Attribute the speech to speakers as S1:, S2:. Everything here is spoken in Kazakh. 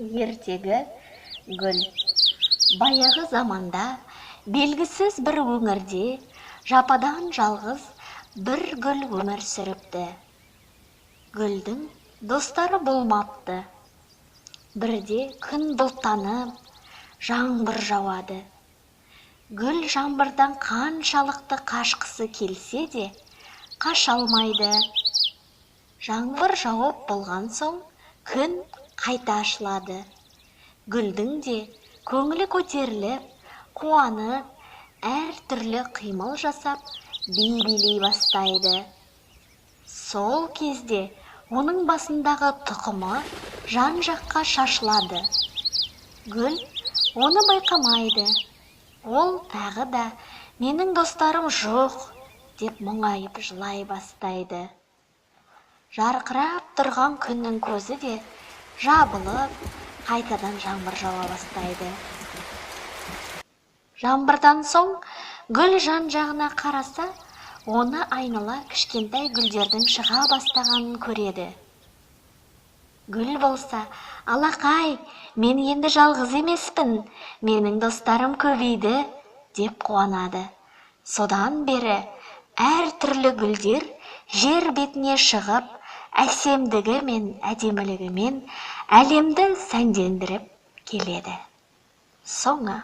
S1: Ертегі гүл. Баяғы заманда белгісіз бір өңірде жападан жалғыз бір гүл өмір сүріпті. Гүлдің достары болмапты. Бірде күн бұлттанып, жаңбыр жауады. Гүл жаңбырдан қаншалықты қашқысы келсе де, қаша алмайды. Жаңбыр жауып болған соң, күн қайта ашылады. Гүлдің де көңілі көтеріліп, қуанып, әр түрлі қимыл жасап, би билей бастайды. Сол кезде оның басындағы тұқымы жан-жаққа шашылады. Гүл оны байқамайды. Ол тағы да «менің достарым жоқ» деп мұңайып жылай бастайды. Жарқырап тұрған күннің көзі де жабылып, қайтадан жаңбыр жауа бастайды. Жаңбырдан соң гүл жан-жағына қараса, оны айнала кішкентай гүлдердің шыға бастағанын көреді. Гүл болса, «Алақай, мен енді жалғыз емеспін, менің достарым көбейді» деп қуанады. Содан бері әр түрлі гүлдер жер бетіне шығып, әсемдігі мен әдемілігімен әлемді сәндендіріп келеді. Соңы.